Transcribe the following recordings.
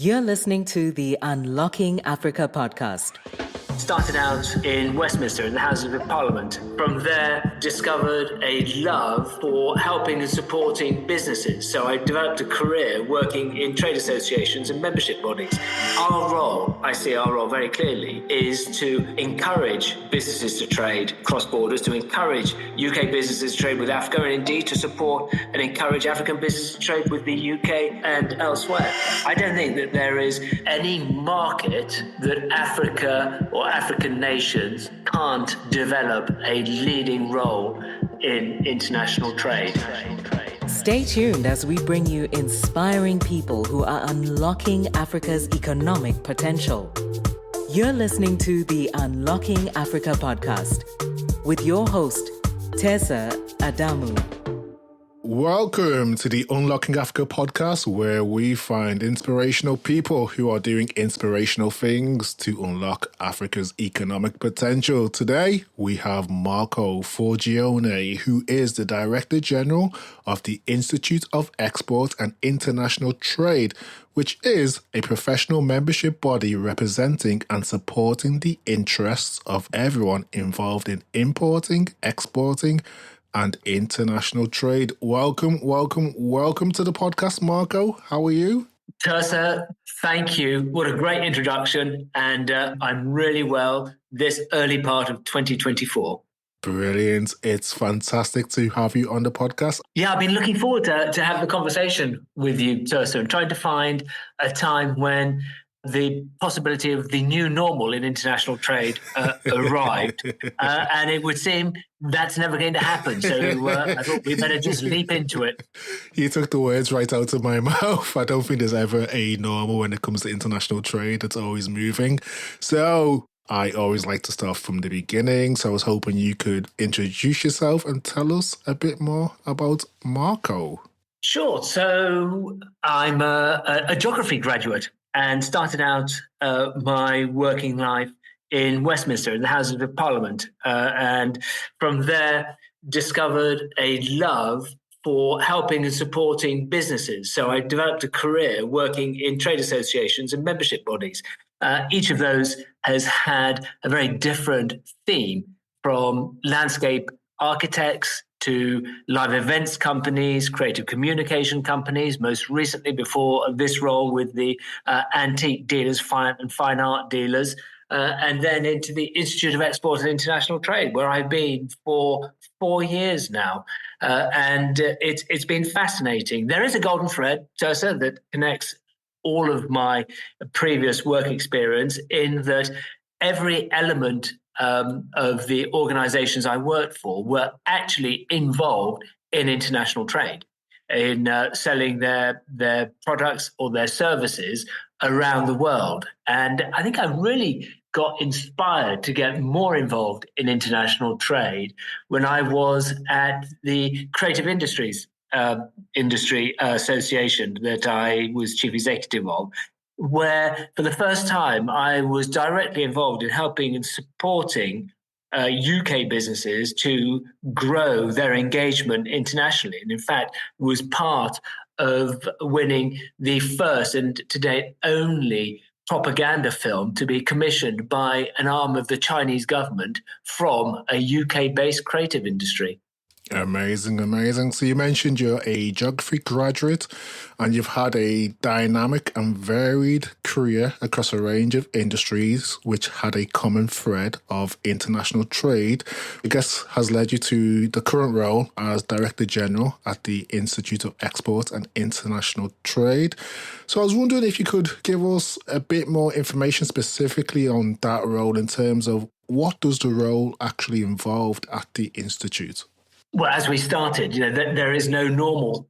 You're listening to the Unlocking Africa podcast. Started out in Westminster in the Houses of Parliament. From there, discovered a love for helping and supporting businesses. So I developed a career working in trade associations and membership bodies. I see our role very clearly, is to encourage businesses to trade cross borders, to encourage UK businesses to trade with Africa, and indeed to support and encourage African businesses to trade with the UK and elsewhere. I don't think that there is any market that Africa or African nations can't develop a leading role in international trade. Stay tuned as we bring you inspiring people who are unlocking Africa's economic potential. You're listening to the Unlocking Africa podcast with your host, Tessa Adamu. Welcome to the Unlocking Africa podcast, where we find inspirational people who are doing inspirational things to unlock Africa's economic potential. Today, we have Marco Forgione, who is the Director General of the Institute of Export and International Trade, which is a professional membership body representing and supporting the interests of everyone involved in importing, exporting, and international trade. Welcome to the podcast, Marco. How are you? Tersa, thank you. What a great introduction. And I'm really well this early part of 2024. Brilliant. It's fantastic to have you on the podcast. Yeah, I've been looking forward to have the conversation with you, Tersa, and trying to find a time when the possibility of the new normal in international trade arrived. And it would seem that's never going to happen. So I thought we better just leap into it. You took the words right out of my mouth. I don't think there's ever a normal when it comes to international trade. It's always moving. So I always like to start from the beginning. So I was hoping you could introduce yourself and tell us a bit more about Marco. Sure. So I'm a geography graduate and started out my working life in Westminster in the Houses of Parliament. And from there, discovered a love for helping and supporting businesses. So I developed a career working in trade associations and membership bodies. Each of those has had a very different theme, from landscape architects to live events companies, creative communication companies, most recently before this role with the antique dealers and fine art dealers, and then into the Institute of Export and International Trade, where I've been for 4 years now. And it's been fascinating. There is a golden thread, Tersa, that connects all of my previous work experience, in that every element of the organizations I worked for were actually involved in international trade, in selling their products or their services around the world. And I think I really got inspired to get more involved in international trade when I was at the Creative Industries Industry Association that I was chief executive of, where for the first time I was directly involved in helping and supporting UK businesses to grow their engagement internationally. And in fact, was part of winning the first and to date only propaganda film to be commissioned by an arm of the Chinese government from a UK-based creative industry. Amazing. So you mentioned you're a geography graduate and you've had a dynamic and varied career across a range of industries, which had a common thread of international trade. I guess has led you to the current role as Director General at the Institute of Export and International Trade. So I was wondering if you could give us a bit more information specifically on that role, in terms of what does the role actually involve at the Institute? Well, as we started, there is no normal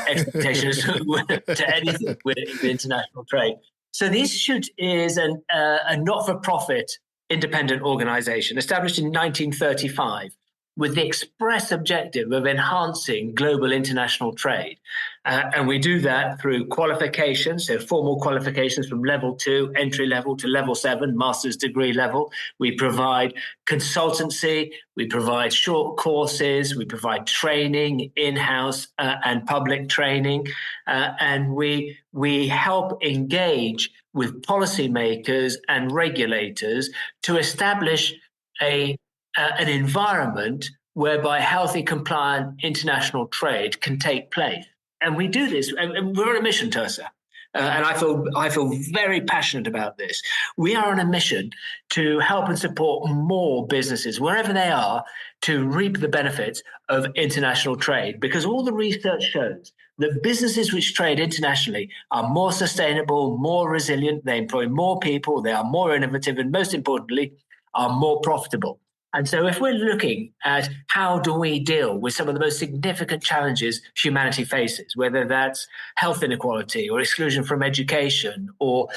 expectations to anything with international trade. So the Institute is a not-for-profit independent organization established in 1935 with the express objective of enhancing global international trade. And we do that through qualifications, so formal qualifications from level 2, entry level, to level 7, master's degree level. We provide consultancy, we provide short courses, we provide training in-house and public training, and we help engage with policymakers and regulators to establish an environment whereby healthy, compliant international trade can take place. And we do this, and we're on a mission, Tersa. And I feel very passionate about this. We are on a mission to help and support more businesses, wherever they are, to reap the benefits of international trade. Because all the research shows that businesses which trade internationally are more sustainable, more resilient, they employ more people, they are more innovative, and most importantly, are more profitable. And so if we're looking at how do we deal with some of the most significant challenges humanity faces, whether that's health inequality or exclusion from education or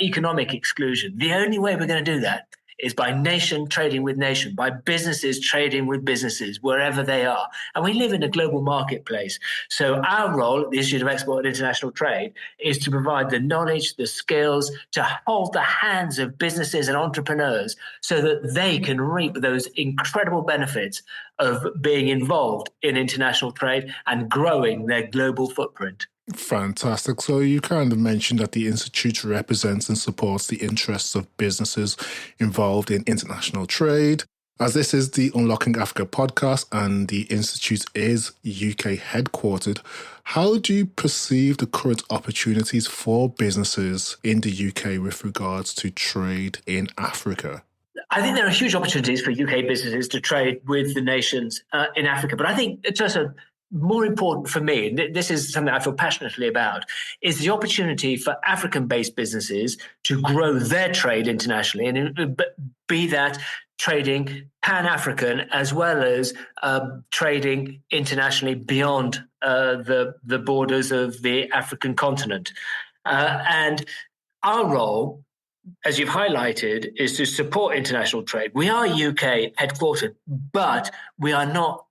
economic exclusion, the only way we're going to do that is by nation trading with nation, by businesses trading with businesses, wherever they are. And we live in a global marketplace. So our role at the Institute of Export and International Trade is to provide the knowledge, the skills, to hold the hands of businesses and entrepreneurs so that they can reap those incredible benefits of being involved in international trade and growing their global footprint. Fantastic. So you kind of mentioned that the Institute represents and supports the interests of businesses involved in international trade. As this is the Unlocking Africa podcast and the Institute is UK headquartered, how do you perceive the current opportunities for businesses in the UK with regards to trade in Africa? I think there are huge opportunities for UK businesses to trade with the nations in Africa. But I think it's also more important for me, and this is something I feel passionately about, is the opportunity for African-based businesses to grow their trade internationally, and be that trading pan-African as well as trading internationally beyond the borders of the African continent. And our role, as you've highlighted, is to support international trade. We are UK headquartered, but we are not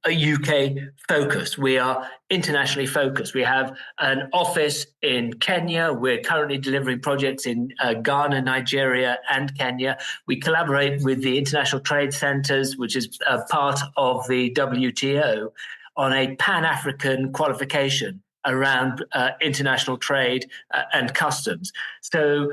UK focused. We are internationally focused. We have an office in Kenya. We're currently delivering projects in Ghana, Nigeria, and Kenya. We collaborate with the International Trade Centers, which is a part of the WTO, on a Pan-African qualification around international trade and customs. So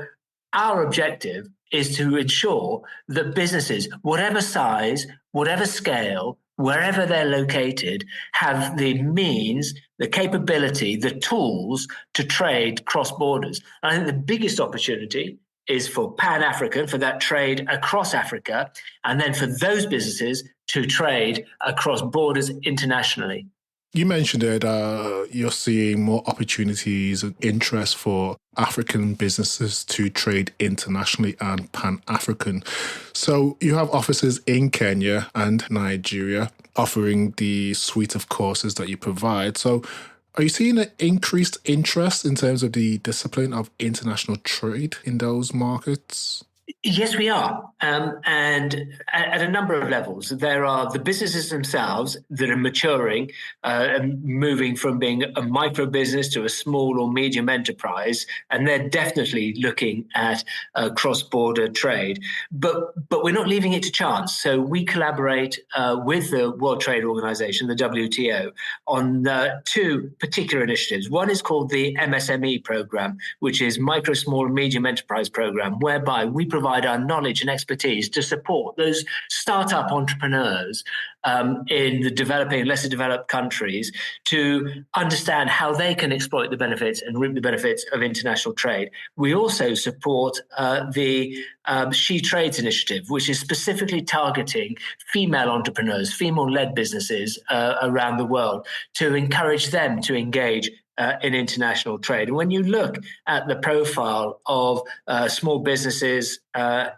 our objective is to ensure that businesses, whatever size, whatever scale, wherever they're located, have the means, the capability, the tools to trade cross borders. And I think the biggest opportunity is for Pan-African, for that trade across Africa, and then for those businesses to trade across borders internationally. You mentioned that you're seeing more opportunities and interest for African businesses to trade internationally and Pan-African. So you have offices in Kenya and Nigeria offering the suite of courses that you provide. So are you seeing an increased interest in terms of the discipline of international trade in those markets? Yes, we are. And at a number of levels. There are the businesses themselves that are maturing and moving from being a micro business to a small or medium enterprise. And they're definitely looking at cross-border trade. But we're not leaving it to chance. So we collaborate with the World Trade Organization, the WTO, on two particular initiatives. One is called the MSME program, which is Micro, Small, and Medium Enterprise Program, whereby we provide our knowledge and expertise to support those startup entrepreneurs in the developing, lesser developed countries to understand how they can exploit the benefits and reap the benefits of international trade. We also support the She Trades initiative, which is specifically targeting female entrepreneurs, female-led businesses around the world to encourage them to engage in international trade. And when you look at the profile of small businesses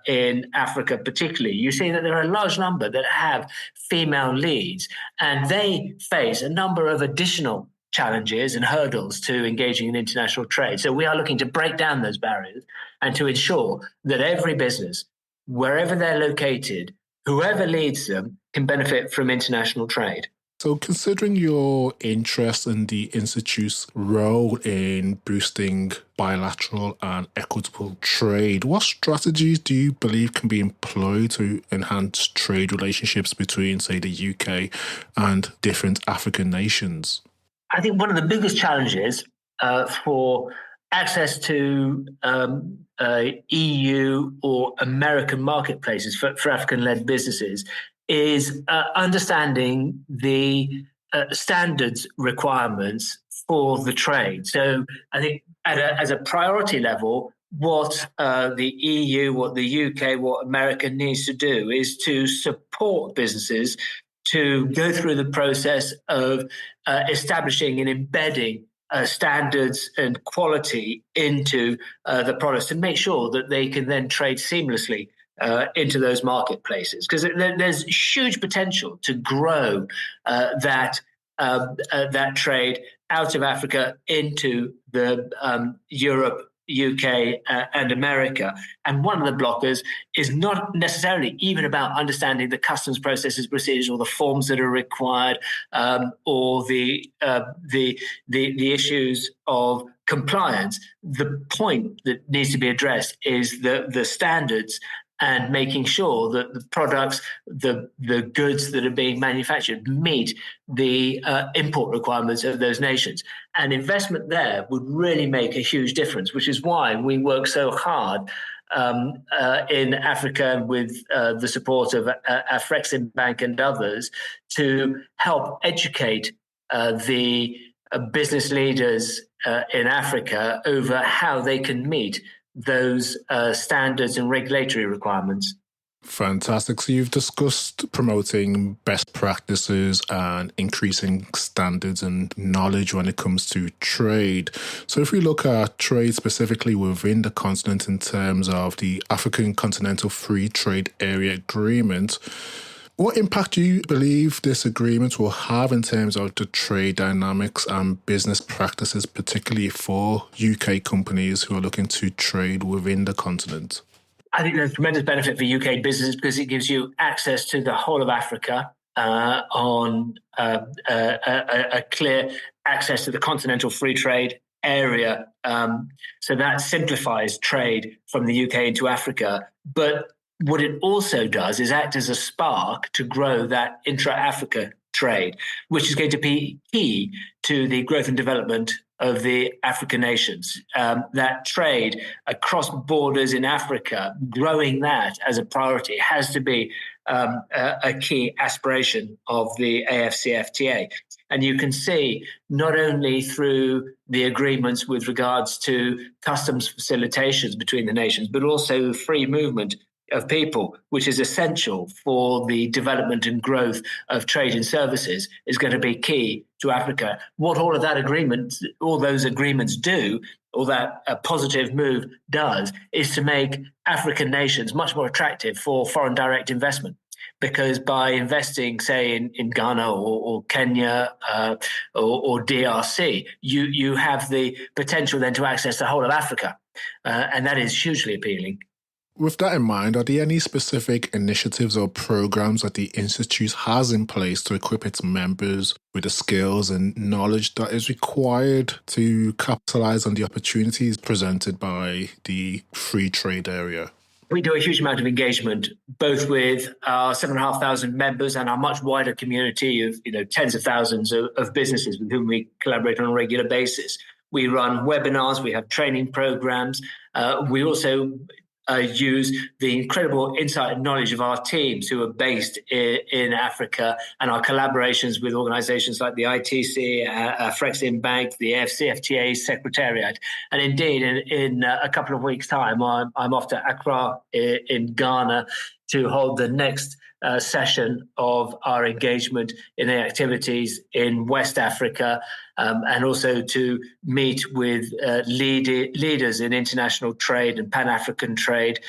in Africa particularly, you see that there are a large number that have female leads, and they face a number of additional challenges and hurdles to engaging in international trade. So we are looking to break down those barriers and to ensure that every business, wherever they're located, whoever leads them can benefit from international trade. So, considering your interest in the Institute's role in boosting bilateral and equitable trade, what strategies do you believe can be employed to enhance trade relationships between, say, the UK and different African nations? I think one of the biggest challenges for access to EU or American marketplaces for African-led businesses is understanding the standards requirements for the trade. So I think as a priority level, what the EU, what the UK, what America needs to do is to support businesses to go through the process of establishing and embedding standards and quality into the products to make sure that they can then trade seamlessly into those marketplaces. Because there's huge potential to grow that trade out of Africa into the Europe, UK, and America. And one of the blockers is not necessarily even about understanding the customs processes, procedures, or the forms that are required, or the issues of compliance. The point that needs to be addressed is the standards and making sure that the products, the goods that are being manufactured meet the import requirements of those nations. And investment there would really make a huge difference, which is why we work so hard in Africa with the support of Afrexim Bank and others to help educate the business leaders in Africa over how they can meet those standards and regulatory requirements. Fantastic. So you've discussed promoting best practices and increasing standards and knowledge when it comes to trade. So if we look at trade specifically within the continent in terms of the African Continental Free Trade Area Agreement, what impact do you believe this agreement will have in terms of the trade dynamics and business practices, particularly for UK companies who are looking to trade within the continent? I think there's tremendous benefit for UK businesses because it gives you access to the whole of Africa on a clear access to the continental free trade area. So that simplifies trade from the UK into Africa. But what it also does is act as a spark to grow that intra-Africa trade, which is going to be key to the growth and development of the African nations. That trade across borders in Africa, growing that as a priority has to be a key aspiration of the AFCFTA. And you can see not only through the agreements with regards to customs facilitations between the nations, but also free movement of people, which is essential for the development and growth of trade and services, is going to be key to Africa. What all those agreements do, or that a positive move does, is to make African nations much more attractive for foreign direct investment. Because by investing, say, in Ghana or Kenya or DRC, you have the potential then to access the whole of Africa. And that is hugely appealing. With that in mind, are there any specific initiatives or programs that the Institute has in place to equip its members with the skills and knowledge that is required to capitalize on the opportunities presented by the free trade area? We do a huge amount of engagement, both with our 7,500 members and our much wider community of tens of thousands of businesses with whom we collaborate on a regular basis. We run webinars, we have training programs. We also use the incredible insight and knowledge of our teams who are based in Africa, and our collaborations with organizations like the ITC, Afrexim Bank, the AFCFTA Secretariat. And indeed, in a couple of weeks' time, I'm off to Accra in Ghana to hold the next session of our engagement in the activities in West Africa, and also to meet with leaders in international trade and Pan-African trade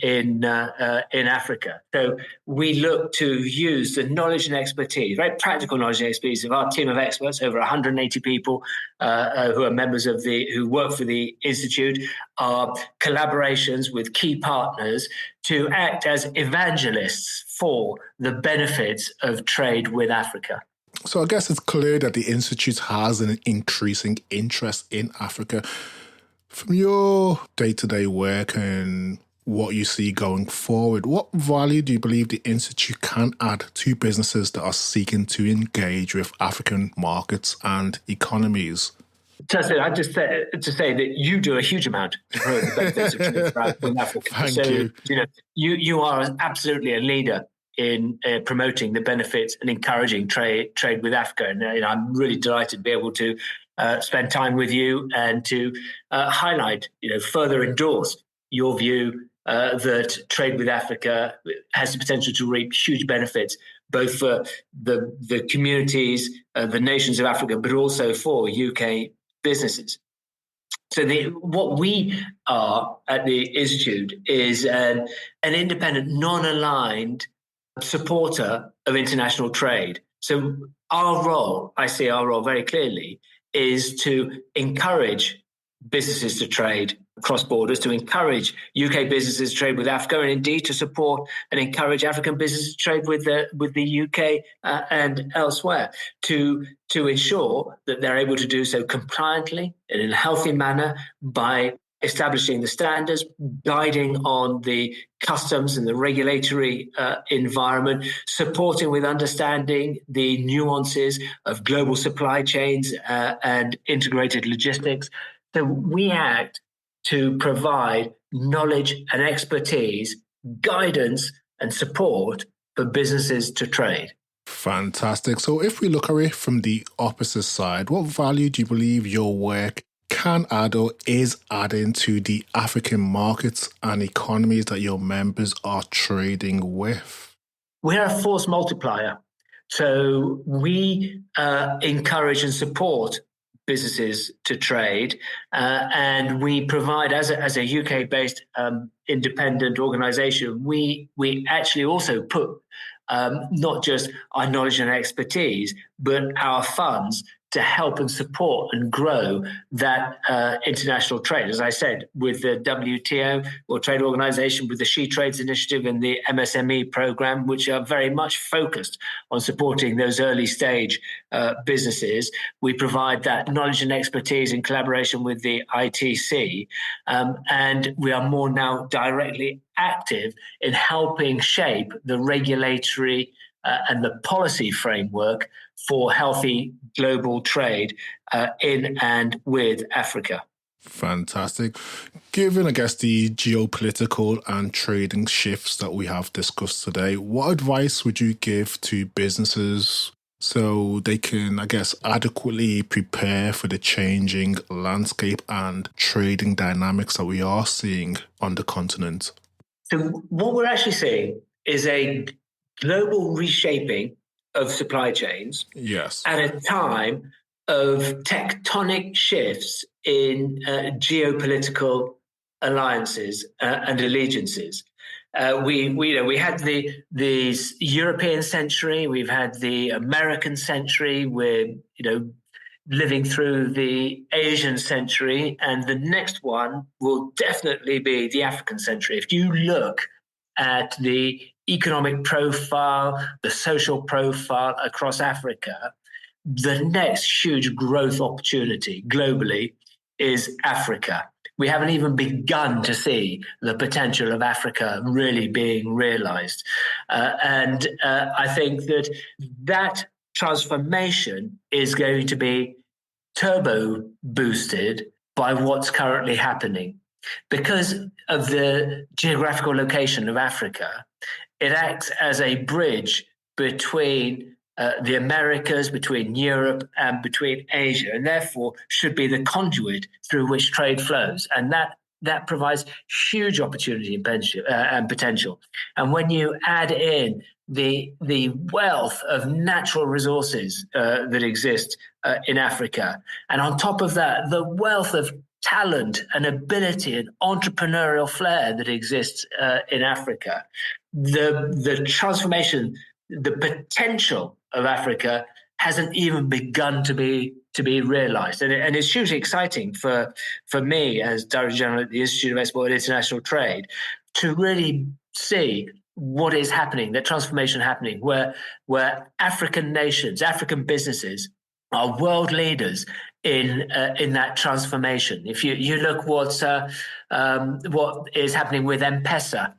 in Africa. So we look to use the knowledge and expertise, very practical knowledge and expertise of our team of experts, over 180 people who are members of who work for the Institute, our collaborations with key partners to act as evangelists for the benefits of trade with Africa. So I guess it's clear that the Institute has an increasing interest in Africa. From your day-to-day work and what you see going forward, what value do you believe the Institute can add to businesses that are seeking to engage with African markets and economies? Justin, I'd just to say that you do a huge amount to promote the benefits of trade in Africa. Thank you. You are absolutely a leader in promoting the benefits and encouraging trade with Africa. And I'm really delighted to be able to spend time with you and to highlight, further endorse your view that trade with Africa has the potential to reap huge benefits, both for the communities, the nations of Africa, but also for UK businesses. So what we are at the Institute is an independent, non-aligned supporter of international trade. So I see our role very clearly, is to encourage businesses to trade across borders, to encourage UK businesses to trade with Africa, and indeed to support and encourage African businesses to trade with the UK and elsewhere, to ensure that they're able to do so compliantly and in a healthy manner by establishing the standards, guiding on the customs and the regulatory environment, supporting with understanding the nuances of global supply chains and integrated logistics. So we act to provide knowledge and expertise, guidance and support for businesses to trade. Fantastic. So if we look at it from the opposite side, what value do you believe your work can add or is adding to the African markets and economies that your members are trading with? We're a force multiplier. So we encourage and support businesses to trade, and we provide, as a UK-based independent organisation, we actually also put not just our knowledge and expertise, but our funds to help and support and grow that international trade. As I said, with the WTO, World Trade Organization, with the She Trades Initiative and the MSME program, which are very much focused on supporting those early stage businesses. We provide that knowledge and expertise in collaboration with the ITC, and we are more now directly active in helping shape the regulatory and the policy framework for healthy global trade in and with Africa. Fantastic. Given, I guess, the geopolitical and trading shifts that we have discussed today, what advice would you give to businesses so they can, I guess, adequately prepare for the changing landscape and trading dynamics that we are seeing on the continent? So what we're actually seeing is a global reshaping of supply chains, yes, at a time of tectonic shifts in geopolitical alliances and allegiances. We had the European century, we've had the American century, we're living through the Asian century, and the next one will definitely be the African century. If you look at the economic profile, the social profile across Africa, the next huge growth opportunity globally is Africa. We haven't even begun to see the potential of Africa really being realized. And I think that transformation is going to be turbo boosted by what's currently happening. Because of the geographical location of Africa, it acts as a bridge between the Americas, between Europe and between Asia, and therefore should be the conduit through which trade flows. And that provides huge opportunity and potential. And when you add in the wealth of natural resources that exist in Africa, and on top of that, the wealth of talent and ability and entrepreneurial flair that exists in Africa, the transformation, the potential of Africa hasn't even begun to be realized, and it's hugely exciting for me as Director General at the Institute of Export and International Trade to really see what is happening, that transformation happening, where African nations, African businesses are world leaders in that transformation. If you look what is happening with M-Pesa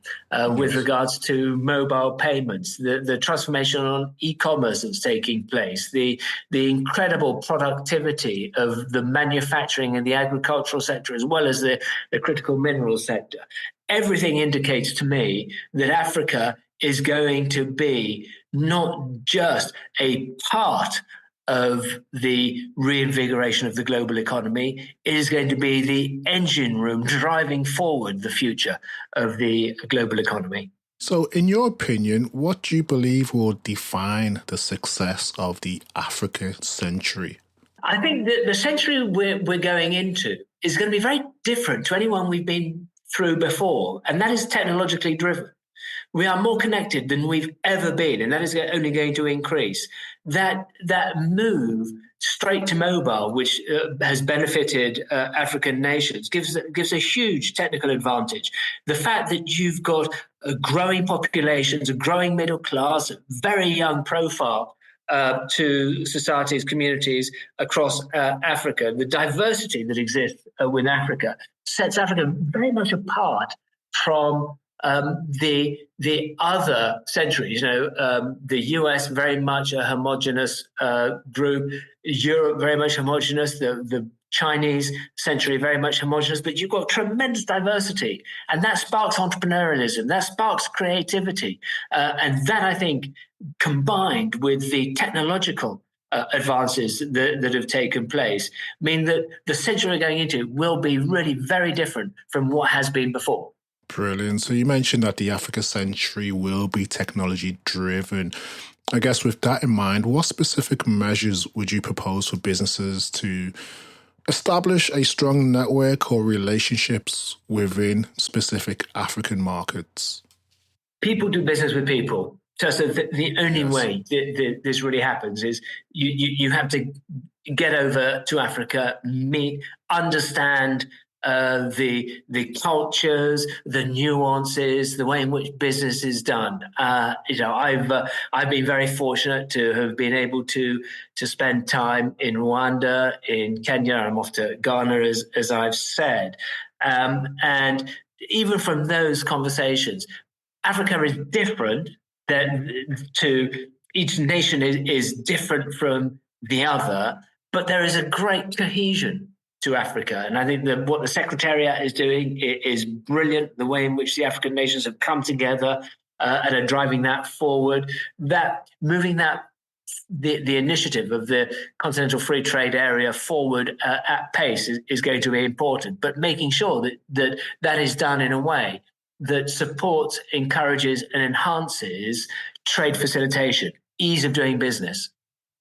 with regards to mobile payments, the transformation on e-commerce that's taking place, the incredible productivity of the manufacturing and the agricultural sector, as well as the critical mineral sector, everything indicates to me that Africa is going to be not just a part of the reinvigoration of the global economy, it is going to be the engine room driving forward the future of the global economy. So, in your opinion, what do you believe will define the success of the Africa century? I think that the century we're going into is going to be very different to anyone we've been through before, and that is technologically driven. We are more connected than we've ever been, and that is only going to increase. That move straight to mobile, which has benefited African nations, gives a huge technical advantage. The fact that you've got growing populations, a growing middle class, a very young profile to societies, communities across Africa, the diversity that exists within Africa sets Africa very much apart from the other centuries. The US very much a homogenous group, Europe very much homogenous, the Chinese century very much homogenous, but you've got tremendous diversity, and that sparks entrepreneurialism, that sparks creativity, and that, I think, combined with the technological advances that have taken place, mean that the century we're going into will be really very different from what has been before. Brilliant. So you mentioned that the Africa century will be technology driven. I guess with that in mind, what specific measures would you propose for businesses to establish a strong network or relationships within specific African markets? People do business with people. So the only way that this really happens is you have to get over to Africa, meet, understand the cultures, the nuances, the way in which business is done. I've been very fortunate to have been able to spend time in Rwanda, in Kenya. I'm off to Ghana, as I've said, and even from those conversations, Africa is different. To each nation is different from the other, but there is a great cohesion to Africa. And I think that what the Secretariat is doing is brilliant, the way in which the African nations have come together and are driving that forward, that moving that the initiative of the Continental Free Trade Area forward at pace is going to be important, but making sure that is done in a way that supports, encourages, and enhances trade facilitation, ease of doing business.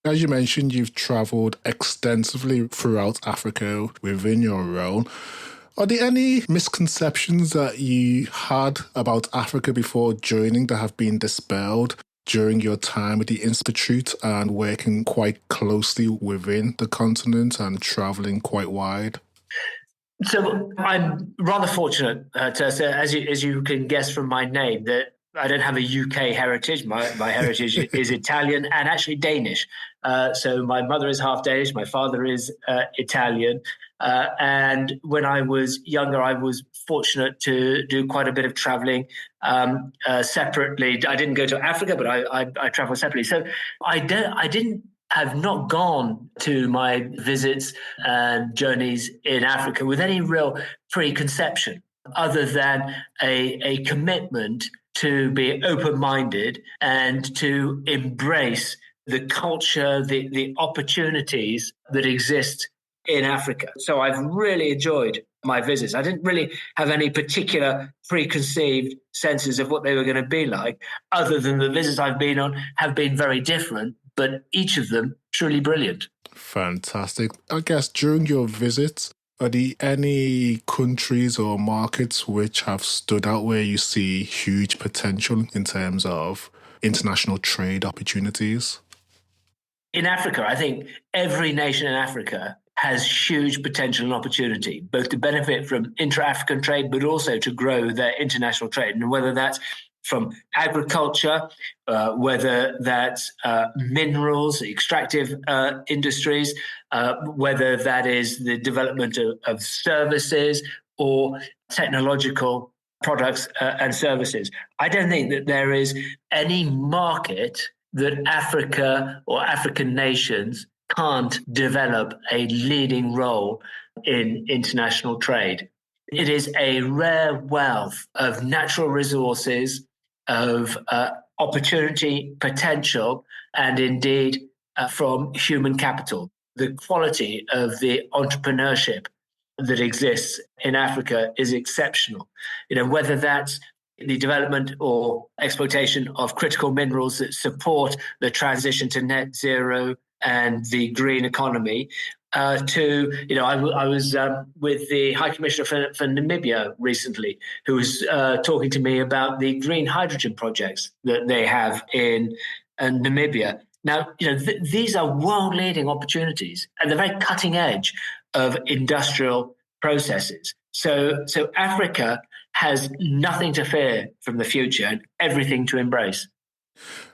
As you mentioned, you've traveled extensively throughout Africa within your role. Are there any misconceptions that you had about Africa before joining that have been dispelled during your time with the Institute and working quite closely within the continent and traveling quite wide? So I'm rather fortunate, Tessa, as you can guess from my name, that I don't have a UK heritage. My heritage is Italian and actually Danish. So my mother is half Danish. My father is Italian. And when I was younger, I was fortunate to do quite a bit of traveling separately. I didn't go to Africa, but I traveled separately. So have not gone to my visits and journeys in Africa with any real preconception other than a commitment to be open-minded and to embrace the culture, the opportunities that exist in Africa. So I've really enjoyed my visits. I didn't really have any particular preconceived senses of what they were going to be like, other than the visits I've been on have been very different, but each of them truly brilliant. Fantastic. I guess during your visits, Are there any countries or markets which have stood out where you see huge potential in terms of international trade opportunities? In Africa, I think every nation in Africa has huge potential and opportunity, both to benefit from intra-African trade, but also to grow their international trade. And whether that's from agriculture, whether that's minerals, extractive industries, whether that is the development of services or technological products and services. I don't think that there is any market that Africa or African nations can't develop a leading role in international trade. It is a rare wealth of natural resources, of opportunity, potential, and indeed from human capital. The quality of the entrepreneurship that exists in Africa is exceptional. Whether that's the development or exploitation of critical minerals that support the transition to net zero and the green economy, I was with the High Commissioner for Namibia recently, who was talking to me about the green hydrogen projects that they have in Namibia. Now, these are world-leading opportunities and the very cutting edge of industrial processes. So Africa has nothing to fear from the future and everything to embrace.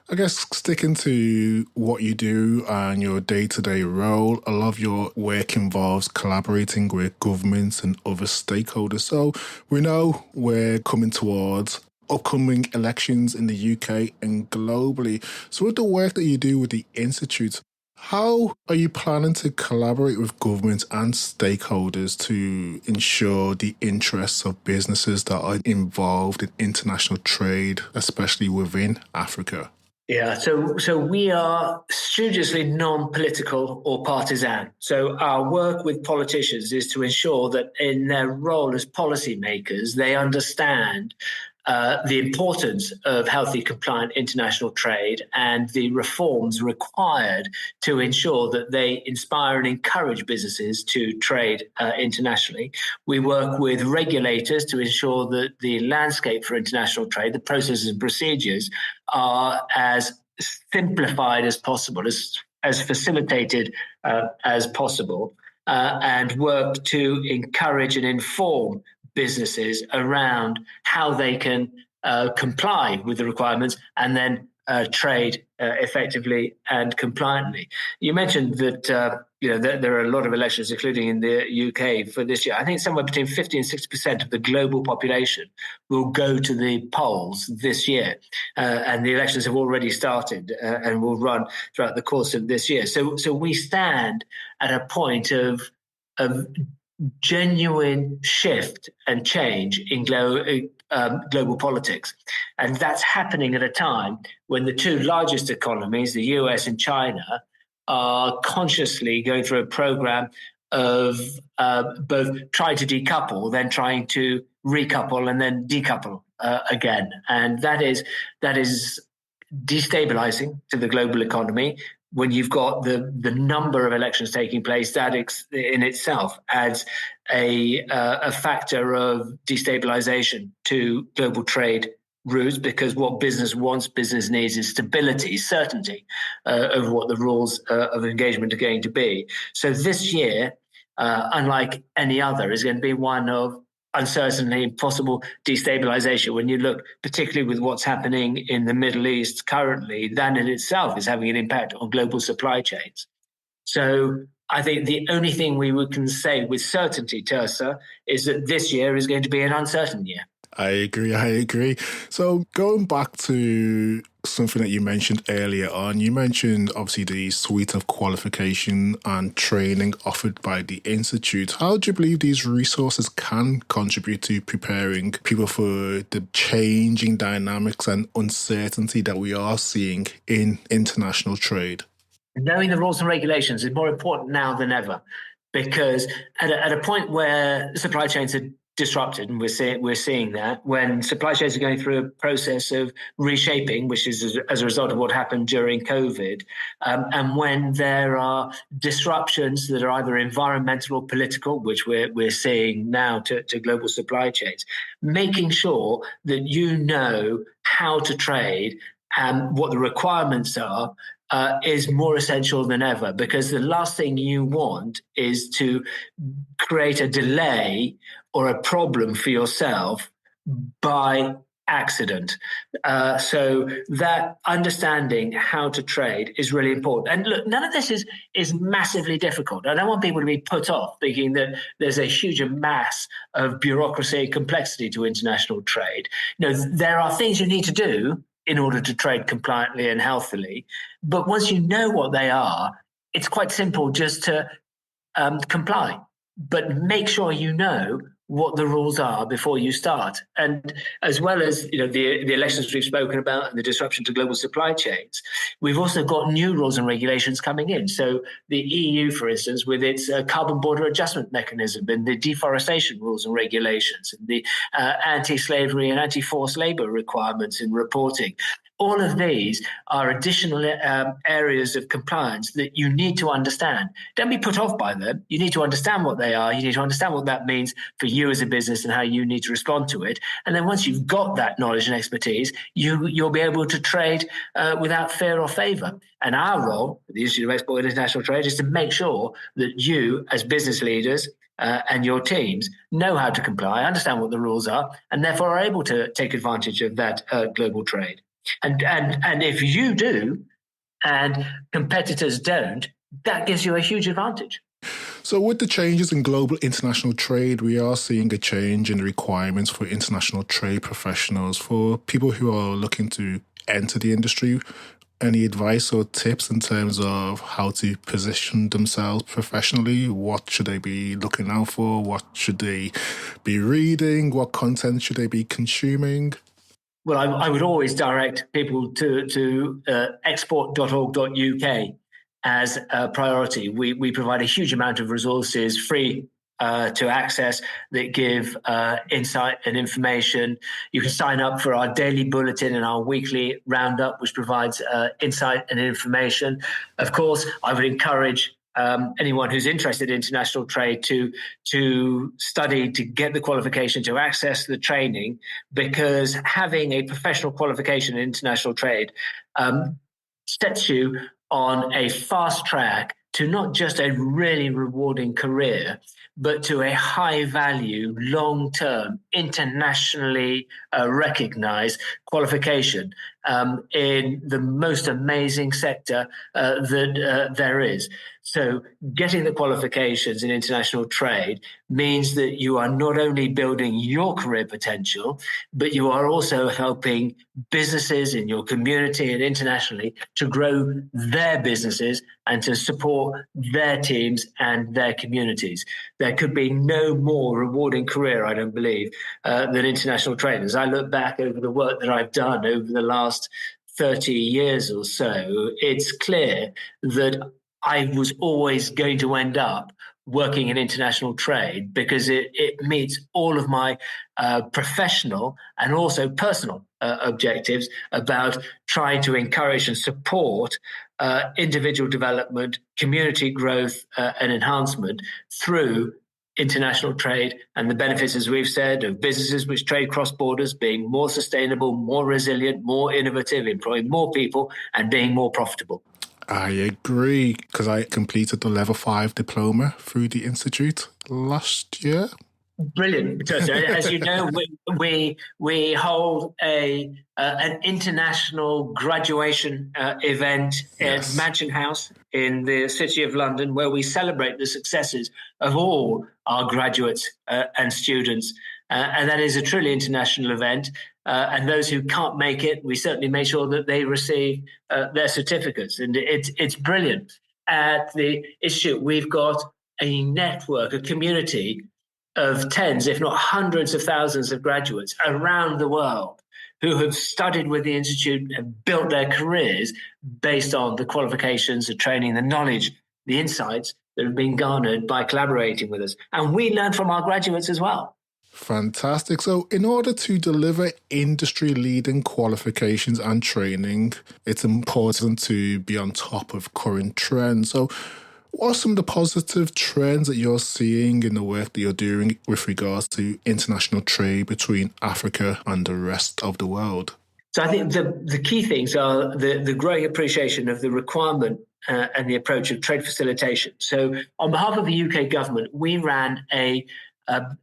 I guess sticking to what you do and your day-to-day role, a lot of your work involves collaborating with governments and other stakeholders. So we know we're coming towards upcoming elections in the UK and globally. So with the work that you do with the Institute, how are you planning to collaborate with governments and stakeholders to ensure the interests of businesses that are involved in international trade, especially within Africa? Yeah, so we are studiously non-political or partisan. So our work with politicians is to ensure that in their role as policymakers, they understand the importance of healthy, compliant international trade and the reforms required to ensure that they inspire and encourage businesses to trade internationally. We work with regulators to ensure that the landscape for international trade, the processes and procedures, are as simplified as possible, as facilitated as possible, and work to encourage and inform businesses around how they can comply with the requirements and then trade effectively and compliantly. You mentioned that there are a lot of elections, including in the UK for this year. I think somewhere between 50 and 60% of the global population will go to the polls this year, and the elections have already started and will run throughout the course of this year. So we stand at a point of genuine shift and change in global politics. And that's happening at a time when the two largest economies, the US and China, are consciously going through a program of both trying to decouple, then trying to recouple, and then decouple again. And that is destabilizing to the global economy. When you've got the number of elections taking place, that in itself adds a factor of destabilization to global trade routes, because what business wants, business needs, is stability, certainty of what the rules of engagement are going to be. So this year, unlike any other, is going to be one of uncertainty, possible destabilization. When you look particularly with what's happening in the Middle East currently, that in itself is having an impact on global supply chains. So I think the only thing we can say with certainty, Tersa, is that this year is going to be an uncertain year. I agree. So going back to something that you mentioned earlier on, you mentioned obviously the suite of qualification and training offered by the Institute. How do you believe these resources can contribute to preparing people for the changing dynamics and uncertainty that we are seeing in international trade? Knowing the rules and regulations is more important now than ever, because at a point where supply chains are disrupted, and we're seeing that when supply chains are going through a process of reshaping, which is as a result of what happened during COVID, and when there are disruptions that are either environmental or political, which we're seeing now to global supply chains, making sure that you know how to trade and what the requirements are is more essential than ever, because the last thing you want is to create a delay or a problem for yourself by accident. So that understanding how to trade is really important. And look, none of this is massively difficult. I don't want people to be put off thinking that there's a huge mass of bureaucracy and complexity to international trade. There are things you need to do in order to trade compliantly and healthily. But once you know what they are, it's quite simple just to comply. But make sure you know what the rules are before you start. And as well as the elections we've spoken about and the disruption to global supply chains, we've also got new rules and regulations coming in. So the EU, for instance, with its carbon border adjustment mechanism and the deforestation rules and regulations and the anti-slavery and anti-forced labor requirements in reporting. All of these are additional areas of compliance that you need to understand. Don't be put off by them. You need to understand what they are. You need to understand what that means for you as a business and how you need to respond to it. And then once you've got that knowledge and expertise, you'll be able to trade without fear or favor. And our role at the Institute of Export and International Trade is to make sure that you, as business leaders, and your teams know how to comply, understand what the rules are, and therefore are able to take advantage of that global trade. And if you do and competitors don't, that gives you a huge advantage. So with the changes in global international trade, we are seeing a change in the requirements for international trade professionals. For people who are looking to enter the industry, any advice or tips in terms of how to position themselves professionally? What should they be looking out for? What should they be reading? What content should they be consuming? Well, I would always direct people to export.org.uk as a priority. We provide a huge amount of resources free to access that give insight and information. You can sign up for our daily bulletin and our weekly roundup, which provides insight and information. Of course, I would encourage anyone who's interested in international trade to study, to get the qualification, to access the training, because having a professional qualification in international trade sets you on a fast track to not just a really rewarding career, but to a high-value, long-term, internationally recognized qualification in the most amazing sector that there is. So getting the qualifications in international trade means that you are not only building your career potential, but you are also helping businesses in your community and internationally to grow their businesses and to support their teams and their communities. There could be no more rewarding career, I don't believe, than international trade. As I look back over the work that I've done over the last 30 years or so, it's clear that I was always going to end up working in international trade because it meets all of my professional and also personal objectives about trying to encourage and support individual development, community growth and enhancement through international trade and the benefits, as we've said, of businesses which trade cross borders being more sustainable, more resilient, more innovative, employing more people and being more profitable. I agree, because I completed the level 5 diploma through the Institute last year. Brilliant. As you know, we hold an international graduation event at Mansion House in the City of London, where we celebrate the successes of all our graduates and students. And that is a truly international event. And those who can't make it, we certainly make sure that they receive their certificates. And it's brilliant. At the Institute, we've got a network, a community of tens, if not hundreds of thousands of graduates around the world who have studied with the Institute and built their careers based on the qualifications, the training, the knowledge, the insights that have been garnered by collaborating with us. And we learn from our graduates as well. Fantastic. So, in order to deliver industry leading qualifications and training, it's important to be on top of current trends. So, what are some of the positive trends that you're seeing in the work that you're doing with regards to international trade between Africa and the rest of the world? So I think the key things are the growing appreciation of the requirement and the approach of trade facilitation. So on behalf of the UK government, we ran a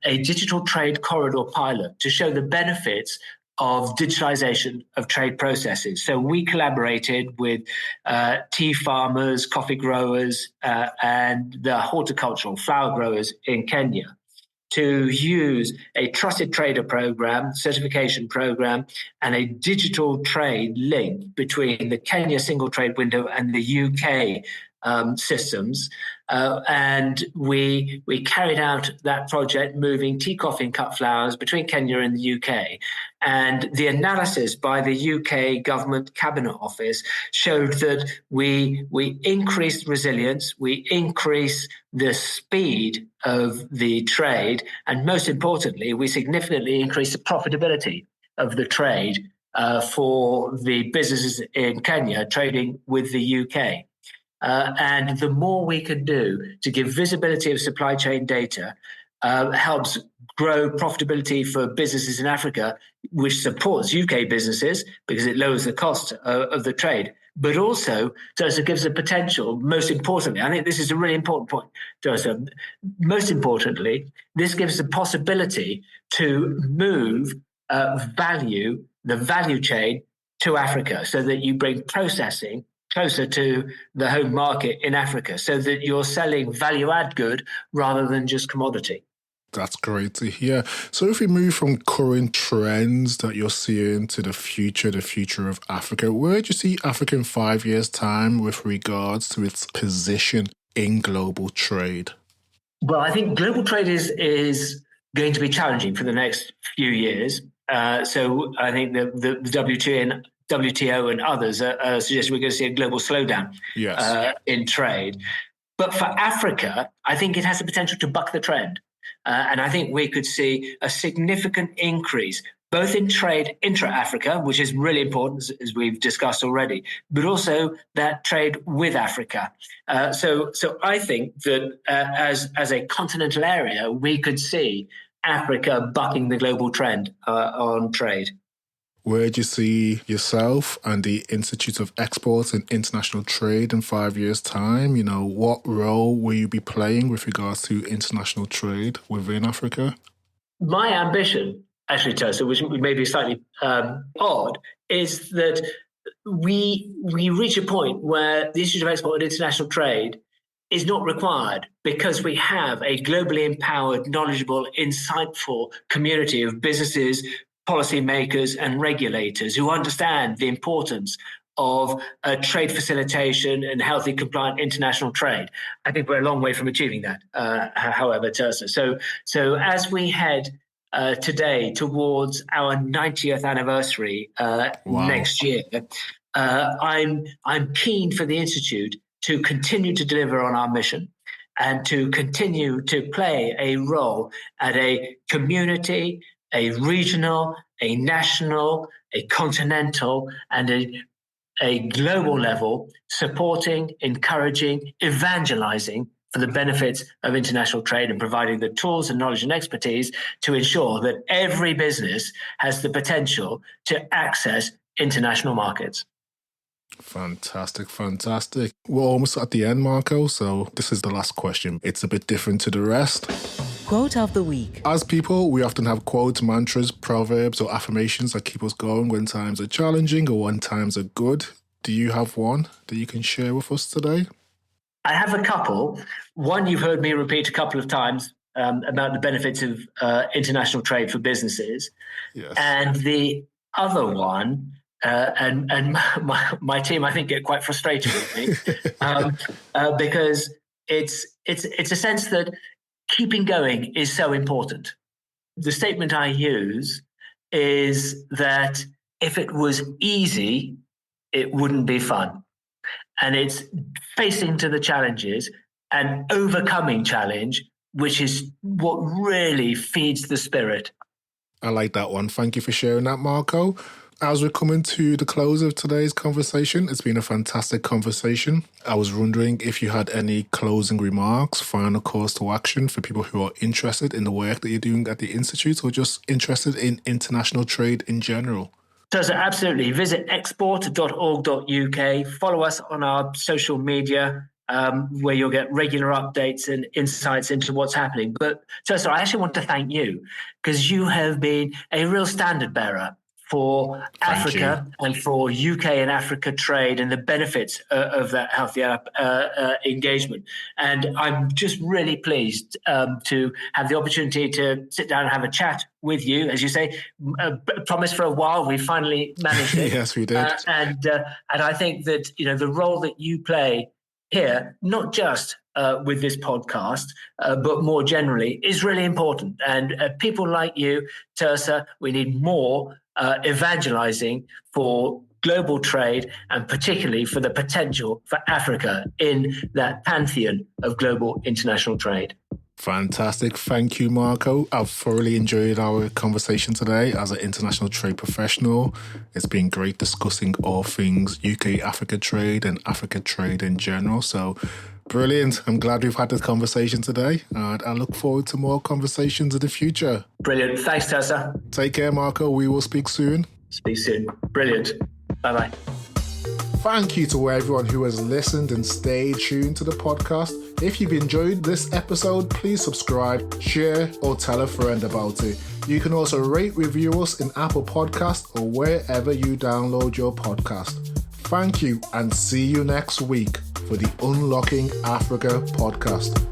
digital trade corridor pilot to show the benefits of digitalization of trade processes. So we collaborated with tea farmers, coffee growers, and the horticultural flower growers in Kenya to use a trusted trader program, certification program, and a digital trade link between the Kenya single trade window and the UK systems. And we carried out that project moving tea, coffee, and cut flowers between Kenya and the UK. And the analysis by the UK Government Cabinet Office showed that we increased resilience, we increased the speed of the trade, and most importantly, we significantly increased the profitability of the trade for the businesses in Kenya trading with the UK. And the more we can do to give visibility of supply chain data helps grow profitability for businesses in Africa, which supports UK businesses because it lowers the cost of the trade. But also, Joseph, gives the potential, most importantly, I think this is a really important point, Joseph, most importantly, this gives the possibility to move the value chain to Africa so that you bring processing closer to the home market in Africa so that you're selling value-add good rather than just commodity. That's great to hear. So if we move from current trends that you're seeing to the future of Africa, where do you see Africa in 5 years' time with regards to its position in global trade? Well, I think global trade is going to be challenging for the next few years. So I think the WTO and others suggest we're going to see a global slowdown in trade. But for Africa, I think it has the potential to buck the trend. And I think we could see a significant increase, both in trade intra-Africa, which is really important, as we've discussed already, but also that trade with Africa. So I think that as a continental area, we could see Africa bucking the global trend on trade. Where do you see yourself and the Institute of Exports and International Trade in 5 years' time? You know, what role will you be playing with regards to international trade within Africa? My ambition, actually, Tosa, which may be slightly odd, is that we reach a point where the Institute of Export and International Trade is not required because we have a globally empowered, knowledgeable, insightful community of businesses, policymakers and regulators who understand the importance of trade facilitation and healthy, compliant international trade. I think we're a long way from achieving that, however, Tersa. So as we head today towards our 90th anniversary next year, I'm keen for the Institute to continue to deliver on our mission and to continue to play a role at a community, a regional, a national, a continental, and a global level, supporting, encouraging, evangelizing for the benefits of international trade and providing the tools and knowledge and expertise to ensure that every business has the potential to access international markets. Fantastic. We're almost at the end, Marco, so this is the last question. It's a bit different to the rest. Quote of the week. As people, we often have quotes, mantras, proverbs, or affirmations that keep us going when times are challenging or when times are good. Do you have one that you can share with us today? I have a couple. One you've heard me repeat a couple of times about the benefits of international trade for businesses. Yes. And the other one, and my team, I think, get quite frustrated with me because it's a sense that keeping going is so important. The statement I use is that if it was easy, it wouldn't be fun. And it's facing to the challenges and overcoming challenge which is what really feeds the spirit. I like that one. Thank you for sharing that, Marco. As we're coming to the close of today's conversation, it's been a fantastic conversation. I was wondering if you had any closing remarks, final calls to action for people who are interested in the work that you're doing at the Institute or just interested in international trade in general. So absolutely. Visit export.org.uk. Follow us on our social media, where you'll get regular updates and insights into what's happening. But so I actually want to thank you because you have been a real standard bearer for Africa and for UK and Africa trade and the benefits of that healthy engagement. And I'm just really pleased to have the opportunity to sit down and have a chat with you. As you say, promised for a while, we finally managed it. Yes, we did. And I think that, the role that you play here, not just with this podcast, but more generally, is really important. And people like you, Tirsa, we need more evangelizing for global trade and particularly for the potential for Africa in that pantheon of global international trade. Fantastic. Thank you, Marco. I've thoroughly enjoyed our conversation today as an international trade professional. It's been great discussing all things UK-Africa trade and Africa trade in general. So brilliant. I'm glad we've had this conversation today, and I look forward to more conversations in the future. Brilliant. Thanks, Tirsa. Take care, Marco. We will speak soon. Speak soon. Brilliant. Bye-bye. Thank you to everyone who has listened and stayed tuned to the podcast. If you've enjoyed this episode, please subscribe, share, or tell a friend about it. You can also rate, review us in Apple Podcasts or wherever you download your podcast. Thank you, and see you next week for the Unlocking Africa podcast.